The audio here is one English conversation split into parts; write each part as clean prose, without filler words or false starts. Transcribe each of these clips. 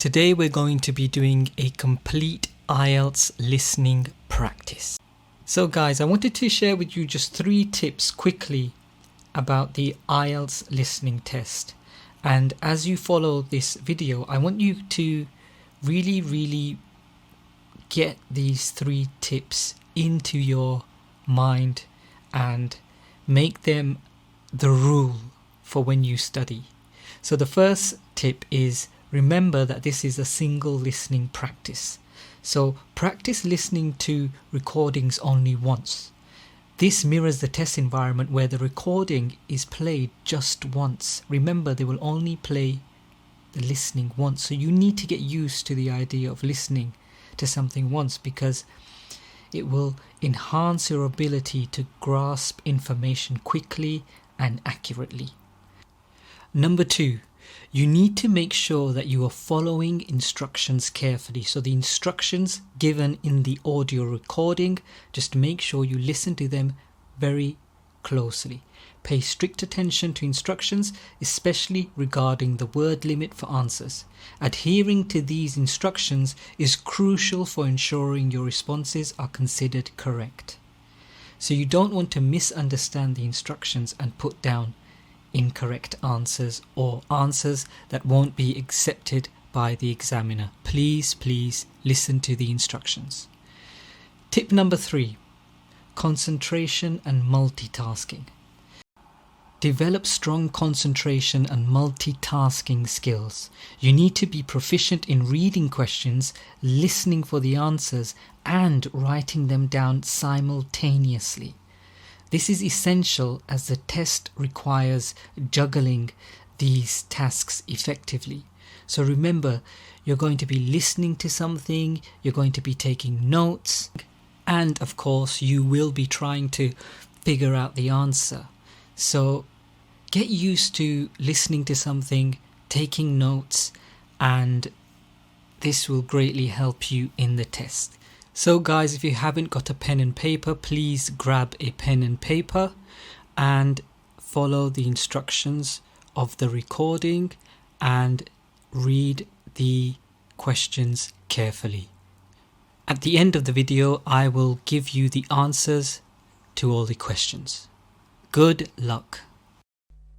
Today we're going to be doing a complete IELTS listening practice. So guys, I wanted to share with you just 3 tips quickly about the IELTS listening test. And as you follow this video, I want you to really get these 3 tips into your mind and make them the rule for when you study. So the first tip is remember that this is a single listening practice. So practice listening to recordings only once. This mirrors the test environment where the recording is played just once. Remember, they will only play the listening once. So you need to get used to the idea of listening to something once, because it will enhance your ability to grasp information quickly and accurately. Number 2, you need to make sure that you are following instructions carefully. So the instructions given in the audio recording, just make sure you listen to them very closely. Pay strict attention to instructions, especially regarding the word limit for answers. Adhering to these instructions is crucial for ensuring your responses are considered correct. So you don't want to misunderstand the instructions and put down incorrect answers or answers that won't be accepted by the examiner. Please listen to the instructions. Tip number 3, concentration and multitasking. Develop strong concentration and multitasking skills. You need to be proficient in reading questions, listening for the answers, and writing them down simultaneously. This is essential as the test requires juggling these tasks effectively. So remember, you're going to be listening to something, you're going to be taking notes, and of course you will be trying to figure out the answer. So get used to listening to something, taking notes, and this will greatly help you in the test. So guys, if you haven't got a pen and paper, please grab a pen and paper and follow the instructions of the recording and read the questions carefully. At the end of the video, I will give you the answers to all the questions. Good luck.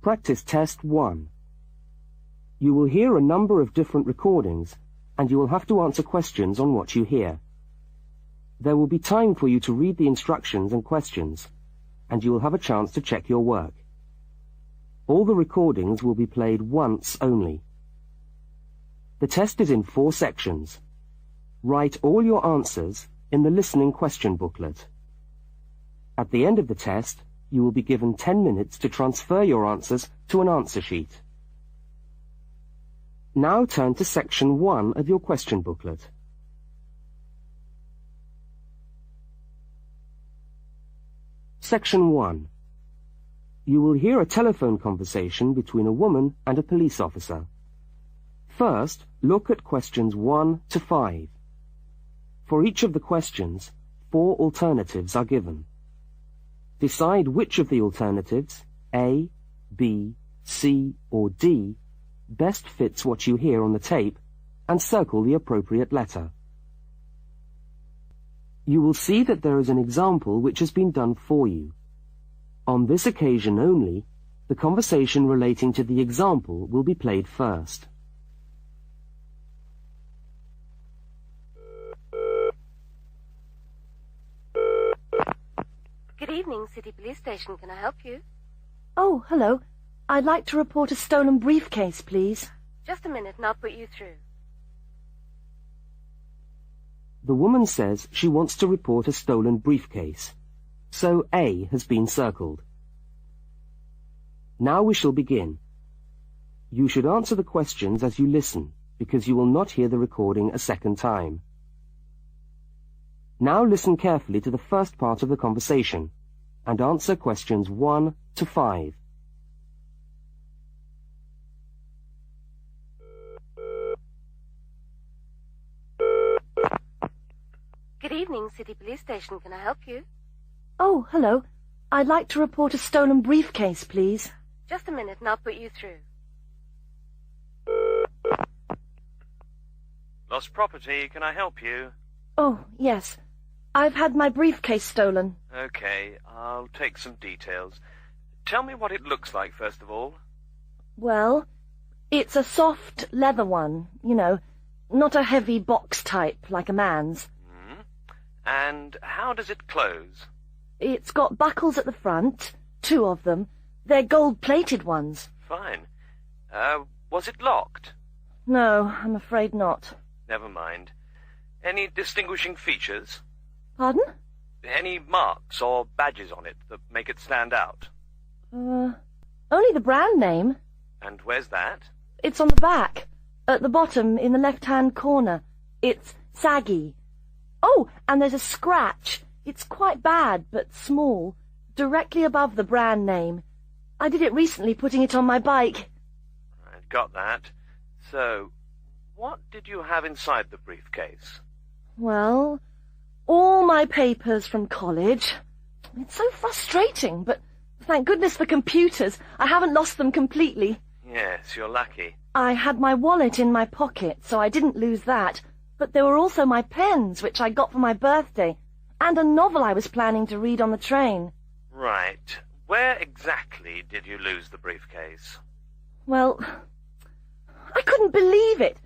Practice test 1. You will hear a number of different recordings and you will have to answer questions on what you hear. There will be time for you to read the instructions and questions, and you will have a chance to check your work. All the recordings will be played once only. The test is in 4 sections. Write all your answers in the listening question booklet. At the end of the test, you will be given 10 minutes to transfer your answers to an answer sheet. Now turn to section 1 of your question booklet. Section 1. You will hear a telephone conversation between a woman and a police officer. First, look at questions 1 to 5. For each of the questions, 4 alternatives are given. Decide which of the alternatives, A, B, C, or D, best fits what you hear on the tape, and circle the appropriate letter. You will see that there is an example which has been done for you. On this occasion only, the conversation relating to the example will be played first. Good evening, City Police Station. Can I help you? Oh, hello. I'd like to report a stolen briefcase, please. Just a minute and I'll put you through. The woman says she wants to report a stolen briefcase, so A has been circled. Now we shall begin. You should answer the questions as you listen, because you will not hear the recording a second time. Now listen carefully to the first part of the conversation, and answer questions 1 to 5. Good evening, City Police Station. Can I help you? Oh, hello. I'd like to report a stolen briefcase, please. Just a minute and I'll put you through. Lost property, can I help you? Oh, yes. I've had my briefcase stolen. Okay, I'll take some details. Tell me what it looks like, first of all. Well, it's a soft leather one, not a heavy box type like a man's. And how does it close? It's got buckles at the front, 2 of them. They're gold-plated ones. Fine. Was it locked? No, I'm afraid not. Never mind. Any distinguishing features? Pardon? Any marks or badges on it that make it stand out? Only the brand name. And where's that? It's on the back, at the bottom in the left-hand corner. It's saggy. Oh, and there's a scratch. It's quite bad, but small, directly above the brand name. I did it recently, putting it on my bike. I got that. So, what did you have inside the briefcase? Well, all my papers from college. It's so frustrating, but thank goodness for computers. I haven't lost them completely. Yes, you're lucky. I had my wallet in my pocket, so I didn't lose that. But there were also my pens, which I got for my birthday, and a novel I was planning to read on the train. Right. Where exactly did you lose the briefcase? Well, I couldn't believe it.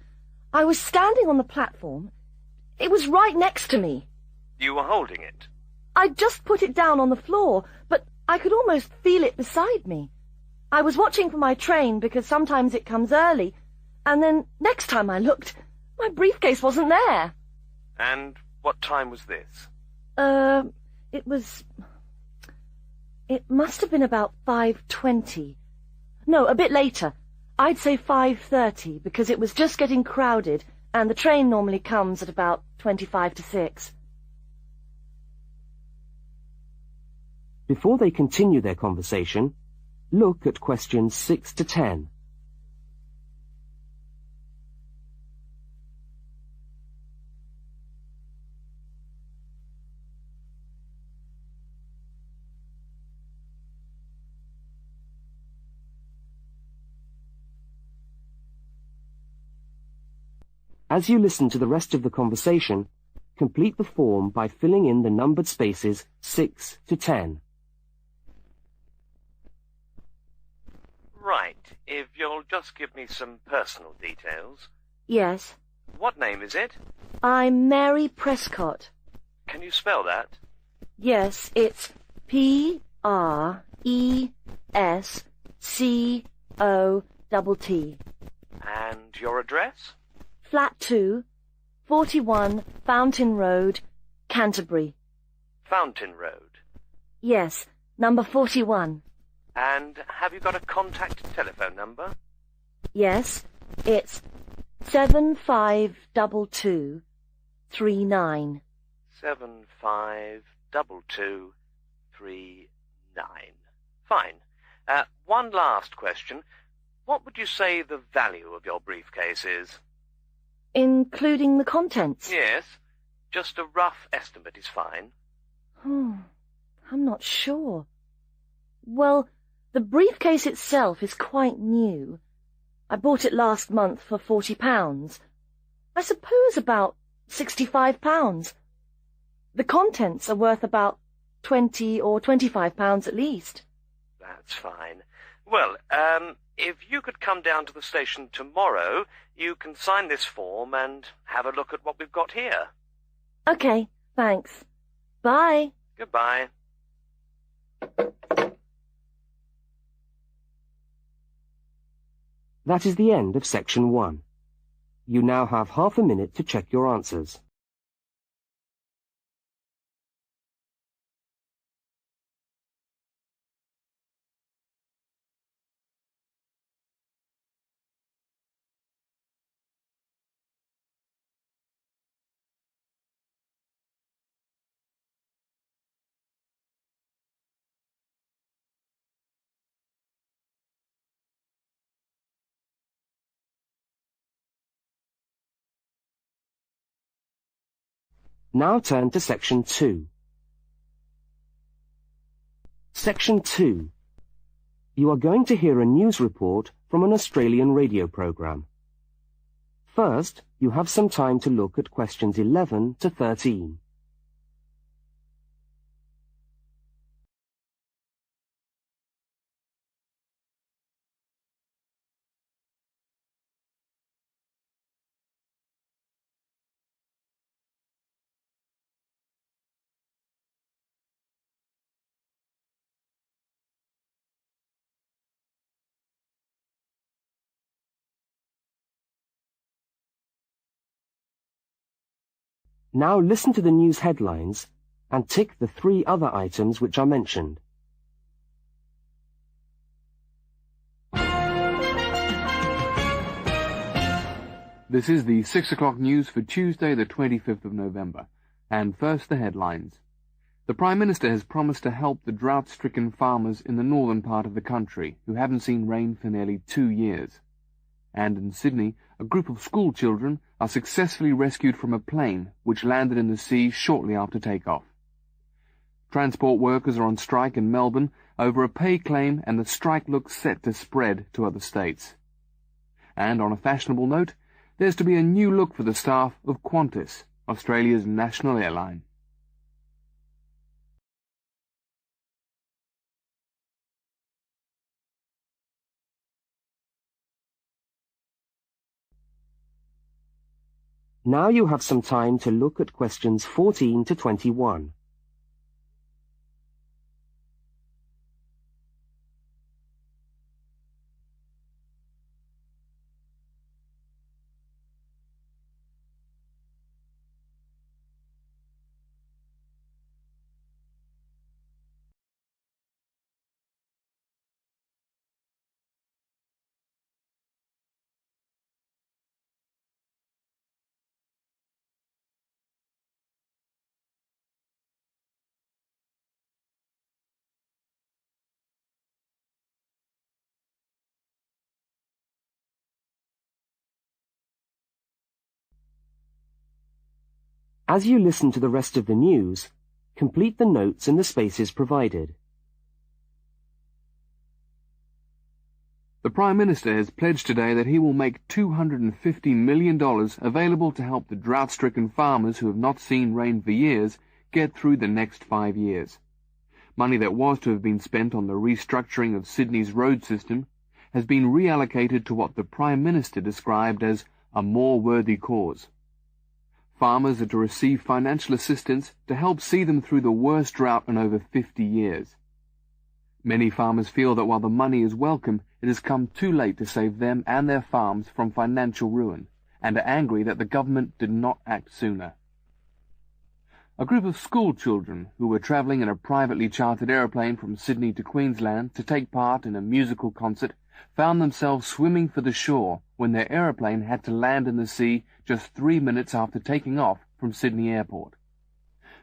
I was standing on the platform. It was right next to me. You were holding it? I'd just put it down on the floor, but I could almost feel it beside me. I was watching for my train because sometimes it comes early, and then next time I looked, my briefcase wasn't there. And what time was this? It must have been about 5:20. No, a bit later. I'd say 5:30 because it was just getting crowded and the train normally comes at about 25 to 6. Before they continue their conversation, look at questions 6 to 10. As you listen to the rest of the conversation, complete the form by filling in the numbered spaces 6 to 10. Right. If you'll just give me some personal details. Yes. What name is it? I'm Mary Prescott. Can you spell that? Yes, it's Prescott. And your address? Flat 2, 41 Fountain Road, Canterbury. Fountain Road. Yes, number 41. And have you got a contact telephone number? Yes, it's 752239. 752239. Fine. One last question. What would you say the value of your briefcase is? Including the contents? Yes. Just a rough estimate is fine. I'm not sure. Well, the briefcase itself is quite new. I bought it last month for £40. I suppose about £65. The contents are worth about £20 or £25 at least. That's fine. Well, if you could come down to the station tomorrow, you can sign this form and have a look at what we've got here. Okay, thanks. Bye. Goodbye. That is the end of section 1. You now have half a minute to check your answers. Now turn to section 2. Section 2. You are going to hear a news report from an Australian radio program. First, you have some time to look at questions 11 to 13. Now listen to the news headlines and tick the 3 other items which are mentioned. This is the 6 o'clock news for Tuesday, the 25th of November. And first, the headlines. The Prime Minister has promised to help the drought-stricken farmers in the northern part of the country who haven't seen rain for nearly 2 years. And in Sydney, a group of school children are successfully rescued from a plane which landed in the sea shortly after takeoff. Transport workers are on strike in Melbourne over a pay claim, and the strike looks set to spread to other states. And on a fashionable note, there's to be a new look for the staff of Qantas, Australia's national airline. Now you have some time to look at questions 14 to 21. As you listen to the rest of the news, complete the notes in the spaces provided. The Prime Minister has pledged today that he will make $250 million available to help the drought-stricken farmers who have not seen rain for years get through the next 5 years. Money that was to have been spent on the restructuring of Sydney's road system has been reallocated to what the Prime Minister described as a more worthy cause. Farmers are to receive financial assistance to help see them through the worst drought in over 50 years. Many farmers feel that while the money is welcome, it has come too late to save them and their farms from financial ruin, and are angry that the government did not act sooner. A group of school children who were travelling in a privately chartered aeroplane from Sydney to Queensland to take part in a musical concert found themselves swimming for the shore when their aeroplane had to land in the sea just 3 minutes after taking off from Sydney Airport.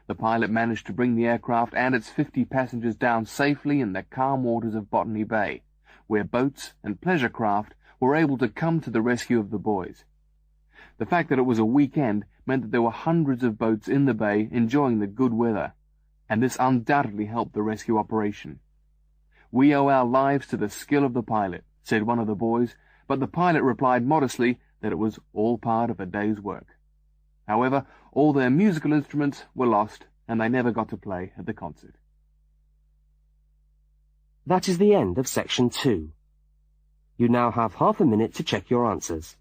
The pilot managed to bring the aircraft and its 50 passengers down safely in the calm waters of Botany Bay, where boats and pleasure craft were able to come to the rescue of the boys. The fact that it was a weekend meant that there were hundreds of boats in the bay enjoying the good weather, and this undoubtedly helped the rescue operation. "We owe our lives to the skill of the pilot," said one of the boys, but the pilot replied modestly that it was all part of a day's work. However, all their musical instruments were lost, and they never got to play at the concert. That is the end of section 2. You now have half a minute to check your answers.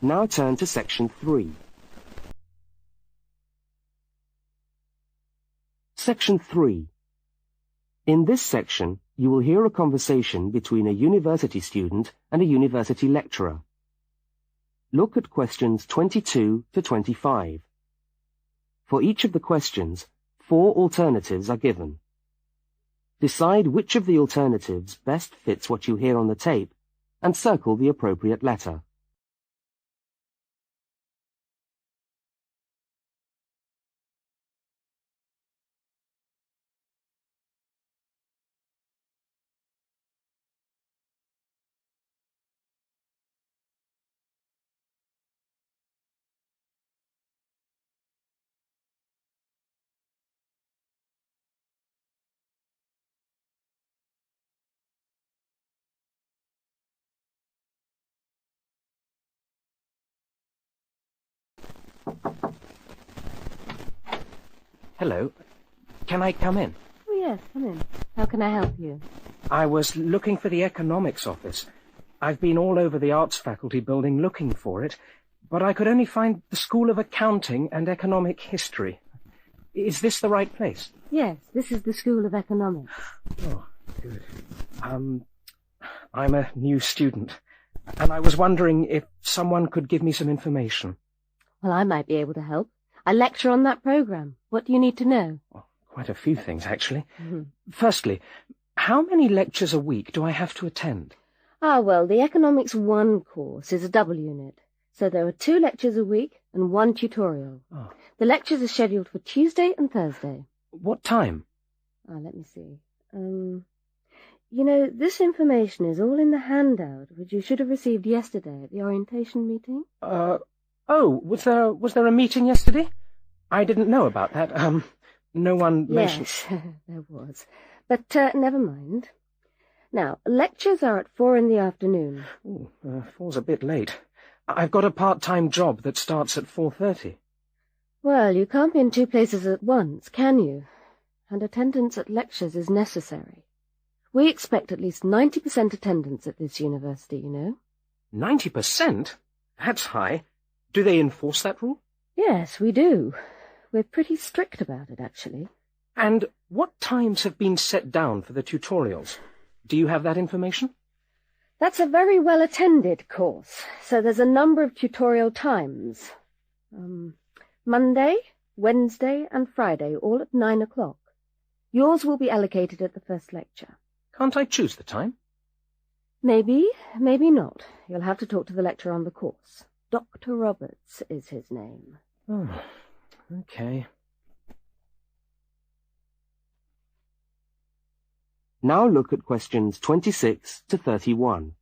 Now turn to section 3. Section 3. In this section, you will hear a conversation between a university student and a university lecturer. Look at questions 22 to 25. For each of the questions, 4 alternatives are given. Decide which of the alternatives best fits what you hear on the tape, and circle the appropriate letter. Hello. Can I come in? Oh, yes, come in. How can I help you? I was looking for the economics office. I've been all over the arts faculty building looking for it, but I could only find the School of Accounting and Economic History. Is this the right place? Yes, this is the School of Economics. Oh, good. I'm a new student, and I was wondering if someone could give me some information. Well, I might be able to help. I lecture on that program. What do you need to know? Well, quite a few things, actually. Firstly, how many lectures a week do I have to attend? Well, the Economics 1 course is a double unit, so there are 2 lectures a week and 1 tutorial. Oh. The lectures are scheduled for Tuesday and Thursday. What time? Let me see. You know, this information is all in the handout, which you should have received yesterday at the orientation meeting. Oh, was there a meeting yesterday? I didn't know about that. No one mentioned... Yes, there was. But never mind. Now, lectures are at 4 in the afternoon. Ooh, 4's a bit late. I've got a part-time job that starts at 4:30. Well, you can't be in 2 places at once, can you? And attendance at lectures is necessary. We expect at least 90% attendance at this university, you know. 90%? That's high. Do they enforce that rule? Yes, we do. We're pretty strict about it, actually. And what times have been set down for the tutorials? Do you have that information? That's a very well-attended course, so there's a number of tutorial times. Monday, Wednesday, and Friday, all at 9 o'clock. Yours will be allocated at the first lecture. Can't I choose the time? Maybe, maybe not. You'll have to talk to the lecturer on the course. Dr. Roberts is his name. Oh, okay. Now look at questions 26 to 31.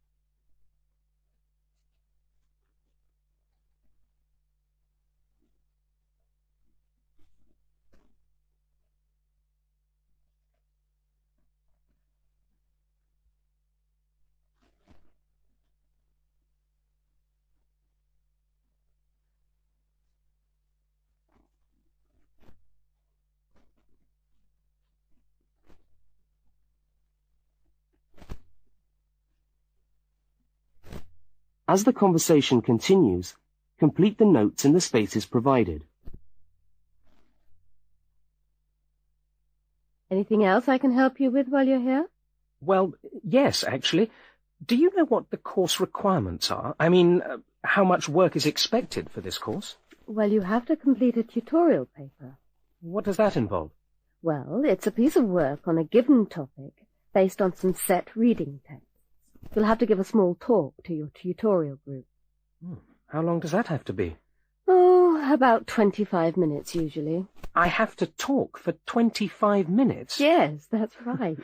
As the conversation continues, complete the notes in the spaces provided. Anything else I can help you with while you're here? Well, yes, actually. Do you know what the course requirements are? I mean, how much work is expected for this course? Well, you have to complete a tutorial paper. What does that involve? Well, it's a piece of work on a given topic based on some set reading texts. You'll have to give a small talk to your tutorial group. How long does that have to be? Oh, about 25 minutes usually. I have to talk for 25 minutes? Yes, that's right.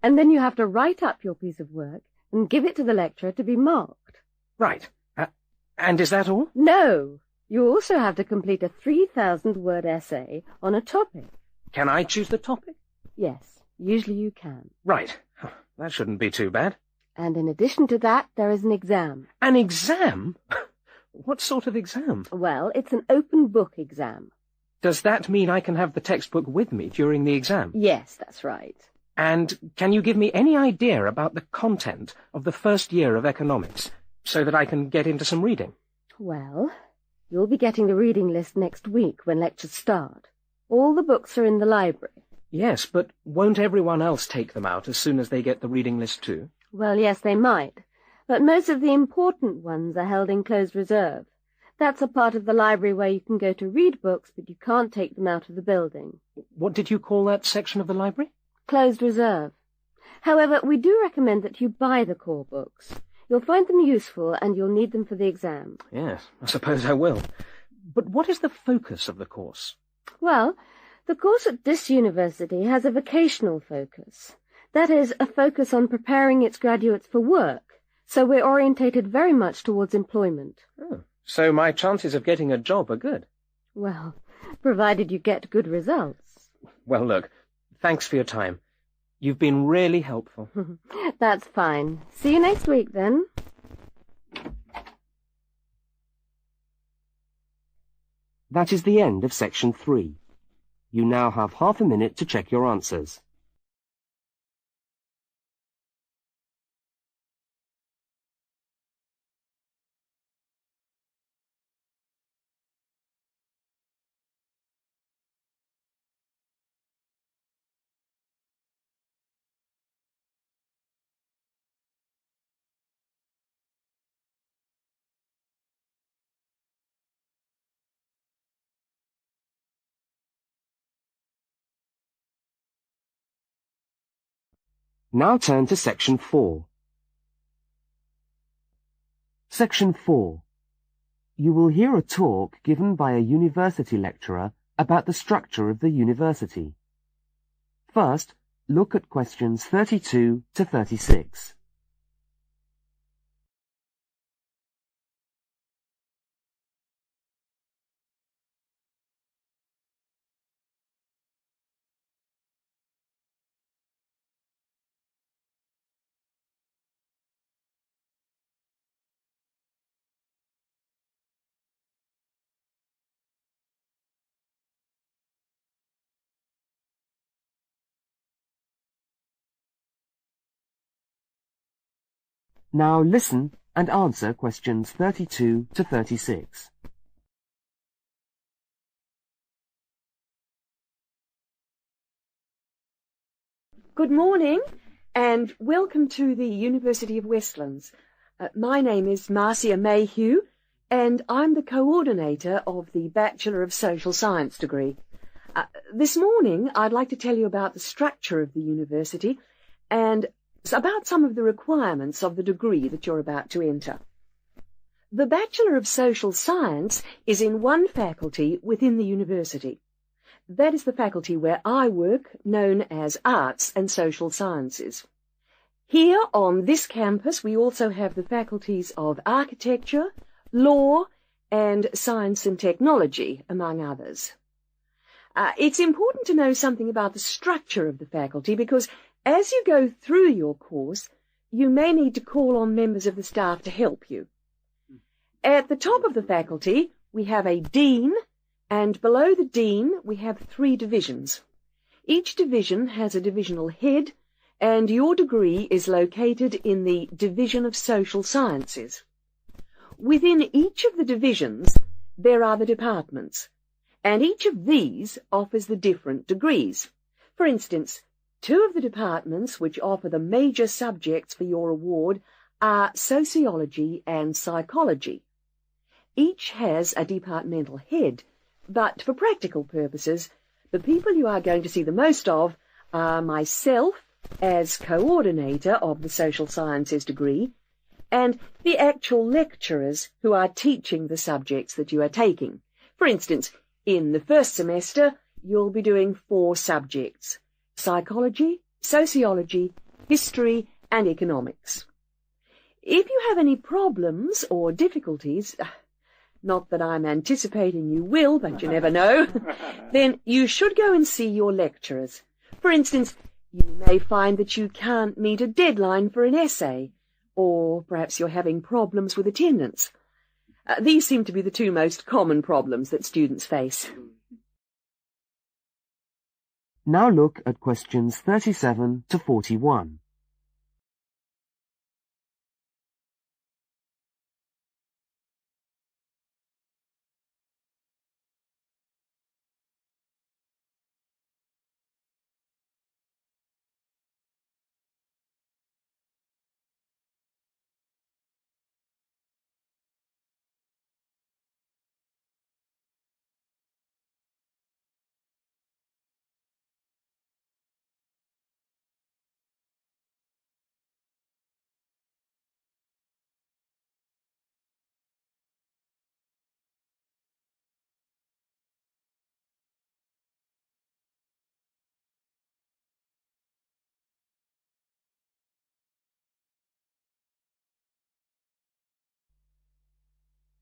And then you have to write up your piece of work and give it to the lecturer to be marked. Right. And is that all? No. You also have to complete a 3,000-word essay on a topic. Can I choose the topic? Yes, usually you can. Right. That shouldn't be too bad. And in addition to that, there is an exam. An exam? What sort of exam? Well, it's an open book exam. Does that mean I can have the textbook with me during the exam? Yes, that's right. And can you give me any idea about the content of the first year of economics, so that I can get into some reading? Well, you'll be getting the reading list next week when lectures start. All the books are in the library. Yes, but won't everyone else take them out as soon as they get the reading list too? Well, yes, they might. But most of the important ones are held in closed reserve. That's a part of the library where you can go to read books, but you can't take them out of the building. What did you call that section of the library? Closed reserve. However, we do recommend that you buy the core books. You'll find them useful and you'll need them for the exam. Yes, I suppose I will. But what is the focus of the course? Well, the course at this university has a vocational focus. That is, a focus on preparing its graduates for work, so we're orientated very much towards employment. Oh, so my chances of getting a job are good? Well, provided you get good results. Well, look, thanks for your time. You've been really helpful. That's fine. See you next week, then. That is the end of section 3. You now have half a minute to check your answers. Now turn to section 4. Section 4. You will hear a talk given by a university lecturer about the structure of the university. First, look at questions 32 to 36. Now listen and answer questions 32 to 36. Good morning and welcome to the University of Westlands. My name is Marcia Mayhew and I'm the coordinator of the Bachelor of Social Science degree. This morning I'd like to tell you about the structure of the university and about some of the requirements of the degree that you're about to enter. The Bachelor of Social Science is in one faculty within the university. That is the faculty where I work, known as Arts and Social Sciences. Here on this campus we also have the faculties of Architecture, Law and Science and Technology, among others. It's important to know something about the structure of the faculty because as you go through your course, you may need to call on members of the staff to help you. At the top of the faculty, we have a dean, and below the dean, we have 3 divisions. Each division has a divisional head, and your degree is located in the Division of Social Sciences. Within each of the divisions, there are the departments, and each of these offers the different degrees. For instance, 2 of the departments which offer the major subjects for your award are sociology and psychology. Each has a departmental head, but for practical purposes, the people you are going to see the most of are myself as coordinator of the Social Sciences degree and the actual lecturers who are teaching the subjects that you are taking. For instance, in the first semester, you'll be doing 4 subjects: psychology, sociology, history, and economics. If you have any problems or difficulties, not that I'm anticipating you will, but you never know, then you should go and see your lecturers. For instance, you may find that you can't meet a deadline for an essay, or perhaps you're having problems with attendance. These seem to be the 2 most common problems that students face. Now look at questions 37 to 41.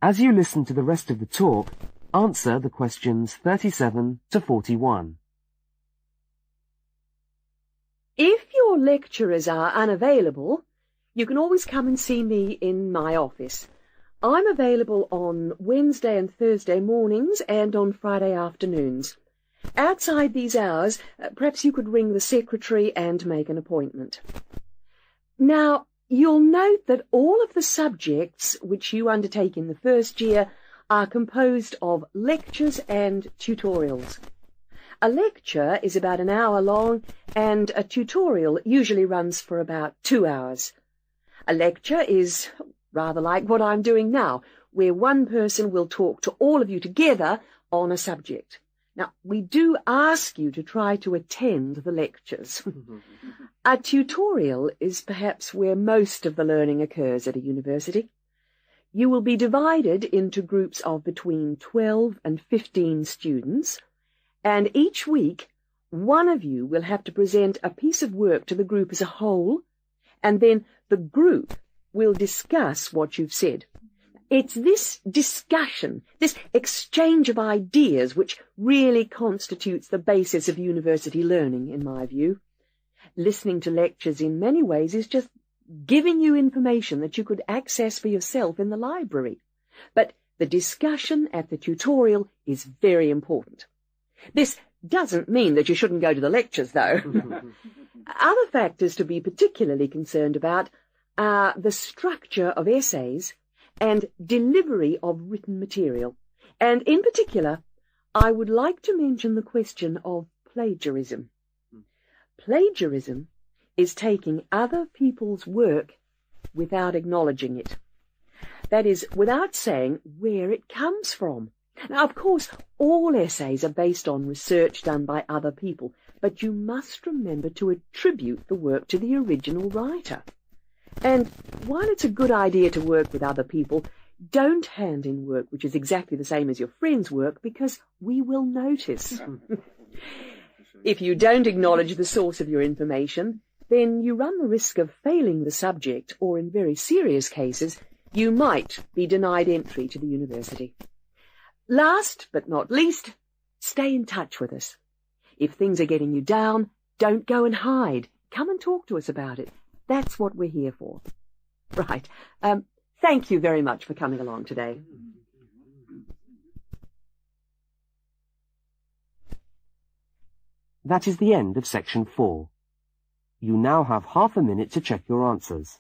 As you listen to the rest of the talk, answer the questions 37 to 41. If your lecturers are unavailable, you can always come and see me in my office. I'm available on Wednesday and Thursday mornings and on Friday afternoons. Outside these hours, perhaps you could ring the secretary and make an appointment. Now, you'll note that all of the subjects which you undertake in the first year are composed of lectures and tutorials. A lecture is about an hour long, and a tutorial usually runs for about 2 hours. A lecture is rather like what I'm doing now, where one person will talk to all of you together on a subject. Now, we do ask you to try to attend the lectures. A tutorial is perhaps where most of the learning occurs at a university. You will be divided into groups of between 12 and 15 students, and each week one of you will have to present a piece of work to the group as a whole, and then the group will discuss what you've said. It's this discussion, this exchange of ideas, which really constitutes the basis of university learning, in my view. Listening to lectures in many ways is just giving you information that you could access for yourself in the library. But the discussion at the tutorial is very important. This doesn't mean that you shouldn't go to the lectures, though. Other factors to be particularly concerned about are the structure of essays and delivery of written material. And in particular, I would like to mention the question of plagiarism. Plagiarism is taking other people's work without acknowledging it. That is, without saying where it comes from. Now, of course, all essays are based on research done by other people, but you must remember to attribute the work to the original writer. And while it's a good idea to work with other people, don't hand in work which is exactly the same as your friend's work, because we will notice. If you don't acknowledge the source of your information, then you run the risk of failing the subject, or in very serious cases, you might be denied entry to the university. Last but not least, stay in touch with us. If things are getting you down, don't go and hide. Come and talk to us about it. That's what we're here for. Right. Thank you very much for coming along today. That is the end of section 4. You now have half a minute to check your answers.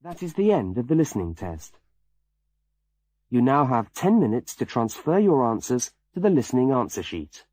That is the end of the listening test. You now have 10 minutes to transfer your answers to the listening answer sheet.